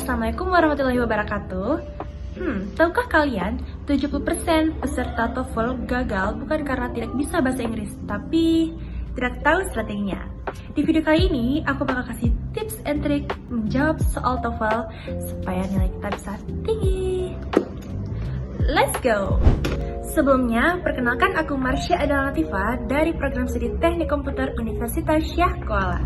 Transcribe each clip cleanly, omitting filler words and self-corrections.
Assalamualaikum warahmatullahi wabarakatuh. Tahukah kalian 70% peserta TOEFL gagal bukan karena tidak bisa bahasa Inggris, tapi tidak tahu strateginya. Di video kali ini, aku bakal kasih tips and trik menjawab soal TOEFL supaya nilai kita bisa tinggi. Let's go! Sebelumnya, perkenalkan aku Marsha Adela Latifa dari program studi Teknik Komputer Universitas Syah Kuala.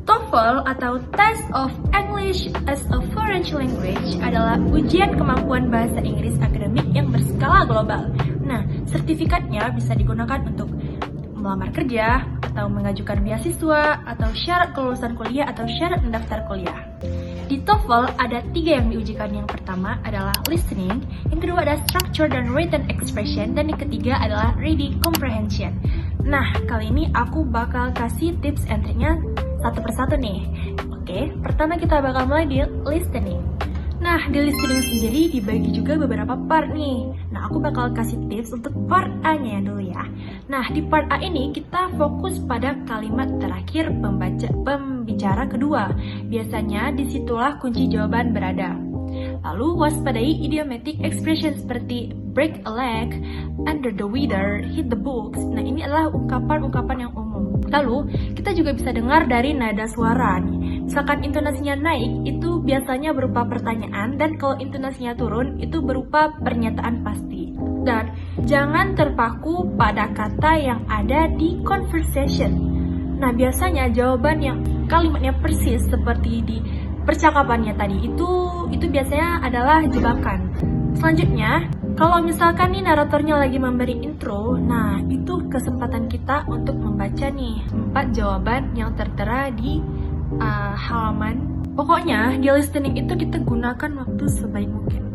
TOEFL atau Test of English as a Foreign Language adalah ujian kemampuan bahasa Inggris akademik yang berskala global. Nah, sertifikatnya bisa digunakan untuk melamar kerja, atau mengajukan beasiswa, atau syarat kelulusan kuliah, atau syarat mendaftar kuliah. Di TOEFL ada 3 yang diujikan. Yang pertama adalah listening, yang kedua ada structure dan written expression, dan yang ketiga adalah reading comprehension. Nah, kali ini aku bakal kasih tips and triknya satu persatu nih. Oke, pertama kita bakal mulai di listening. Nah, di listening sendiri dibagi juga beberapa part nih. Nah, aku bakal kasih tips untuk part A-nya dulu ya. Nah, di part A ini kita fokus pada kalimat terakhir pembicara kedua. Biasanya disitulah kunci jawaban berada. Lalu waspadai idiomatic expression seperti break a leg, under the weather, hit the books. Nah, ini adalah ungkapan-ungkapan yang umum. Lalu, kita juga bisa dengar dari nada suara nih. Misalkan intonasinya naik, itu biasanya berupa pertanyaan, dan kalau intonasinya turun, itu berupa pernyataan pasti. Dan jangan terpaku pada kata yang ada di conversation. Nah, biasanya jawaban yang kalimatnya persis seperti di percakapannya tadi, itu biasanya adalah jebakan. Selanjutnya, kalau misalkan nih naratornya lagi memberi intro, nah itu kesempatan kita untuk membaca nih 4 jawaban yang tertera di halaman. Pokoknya di listening itu kita gunakan waktu sebaik mungkin.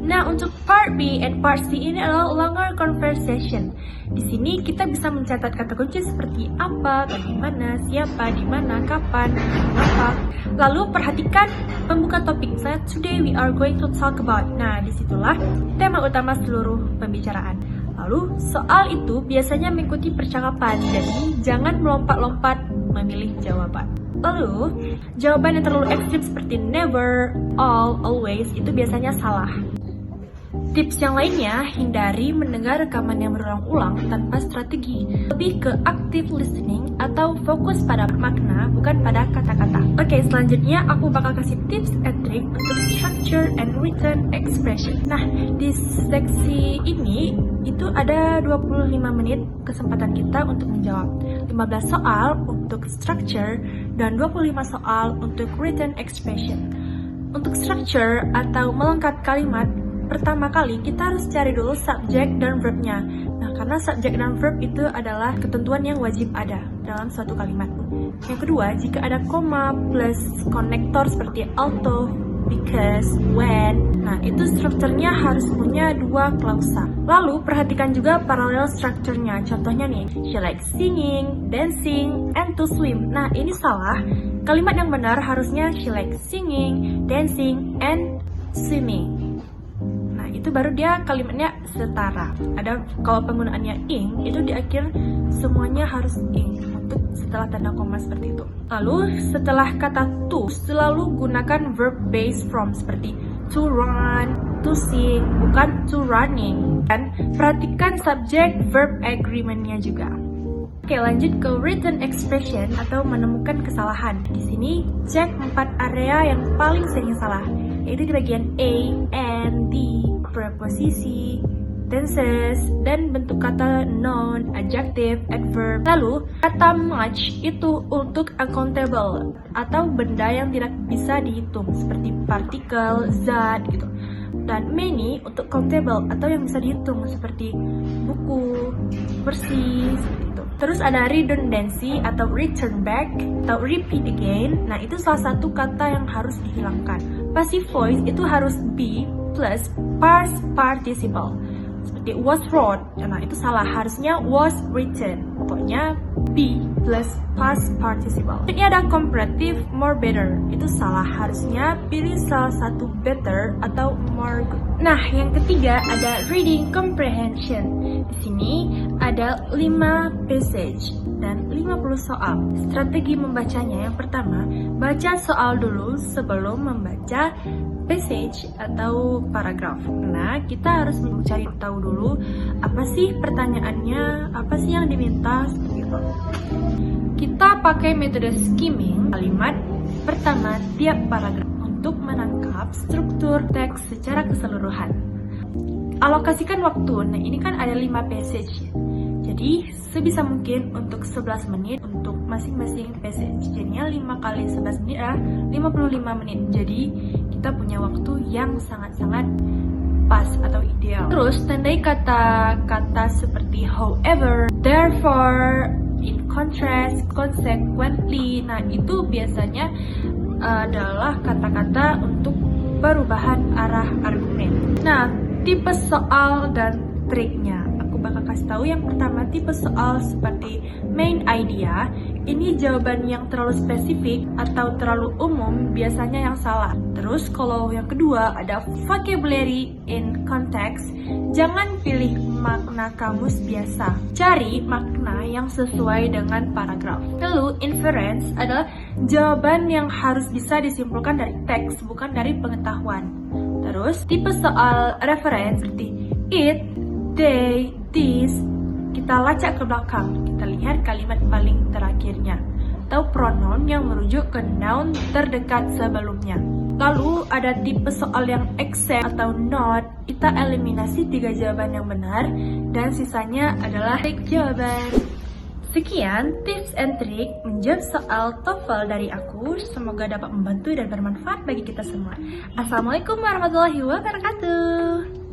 Nah, untuk part B and part C ini adalah longer conversation. Di sini kita bisa mencatat kata kunci seperti apa, bagaimana, siapa, di mana, kapan, apa. Lalu perhatikan pembuka topik. Misalnya, today we are going to talk about. Nah, disitulah tema utama seluruh pembicaraan. Lalu soal itu biasanya mengikuti percakapan, jadi jangan melompat-lompat memilih jawaban. Lalu, jawaban yang terlalu ekstrim seperti never, all, always itu biasanya salah. Tips yang lainnya, hindari mendengar rekaman yang berulang-ulang tanpa strategi. Lebih ke active listening atau fokus pada makna, bukan pada kata-kata. Oke, selanjutnya aku bakal kasih tips and trick untuk structure and written expression. Nah, di seksi ini, itu ada 25 menit kesempatan kita untuk menjawab. 15 soal untuk structure dan 25 soal untuk written expression. Untuk structure atau melengkap kalimat, pertama kali kita harus cari dulu subjek dan verbnya. Nah, karena subjek dan verb itu adalah ketentuan yang wajib ada dalam suatu kalimat. Yang kedua, jika ada koma plus konektor seperti auto, because, when, nah itu strukturnya harus punya 2 klausa. Lalu perhatikan juga parallel strukturnya. Contohnya nih, she likes singing, dancing, and to swim. Nah, ini salah. Kalimat yang benar harusnya she likes singing, dancing, and swimming. Itu baru dia kalimatnya setara. Ada kalau penggunaannya ing, itu di akhir semuanya harus ing untuk setelah tanda koma seperti itu. Lalu setelah kata to, selalu gunakan verb based from seperti to run, to sing, bukan to running. Dan perhatikan subject verb agreement-nya juga. Oke, lanjut ke written expression atau menemukan kesalahan. Di sini cek 4 area yang paling sering salah, yaitu di bagian A, and D, preposisi, tenses, dan bentuk kata noun, adjective, adverb. Lalu, kata much itu untuk uncountable atau benda yang tidak bisa dihitung seperti partikel, zat gitu. Dan many untuk countable atau yang bisa dihitung seperti buku, bersih, seperti itu. Terus ada redundancy atau return back atau repeat again. Nah, itu salah satu kata yang harus dihilangkan. Passive voice itu harus be plus past participle seperti was wrote. Nah, itu salah, harusnya was written. Pokoknya be plus past participle. Ini ada comparative more better. Itu salah, harusnya pilih salah satu better atau more good. Nah, yang ketiga ada reading comprehension. Di sini ada 5 passage dan 50 soal. Strategi membacanya yang pertama, baca soal dulu sebelum membaca passage atau paragraf. Nah, kita harus mencari tahu dulu apa sih pertanyaannya, apa sih yang diminta, seperti itu. Kita pakai metode skimming kalimat pertama tiap paragraf untuk menangkap struktur teks secara keseluruhan. Alokasikan waktu. Nah, ini kan ada 5 passage. Jadi, sebisa mungkin untuk 11 menit untuk masing-masing passage. Jadinya 5 kali 11 menit adalah 55 menit. Jadi, kita punya waktu yang sangat-sangat pas atau ideal. Terus, tandai kata-kata seperti however, therefore, in contrast, consequently. Nah, itu biasanya adalah kata-kata untuk perubahan arah argumen. Nah, tipe soal dan triknya. Aku bakal kasih tahu. Yang pertama, tipe soal seperti main idea. Ini jawaban yang terlalu spesifik atau terlalu umum, biasanya yang salah. Terus kalau yang kedua ada vocabulary in context. Jangan pilih makna kamus biasa. Cari makna yang sesuai dengan paragraf. Lalu inference adalah jawaban yang harus bisa disimpulkan dari teks, bukan dari pengetahuan. Terus tipe soal reference seperti it, they, this. Kita lacak ke belakang, kita lihat kalimat paling terakhirnya atau pronoun yang merujuk ke noun terdekat sebelumnya. Lalu ada tipe soal yang except atau not. Kita eliminasi 3 jawaban yang benar dan sisanya adalah trik jawaban. Sekian tips and trik menjawab soal TOEFL dari aku. Semoga dapat membantu dan bermanfaat bagi kita semua. Assalamualaikum warahmatullahi wabarakatuh.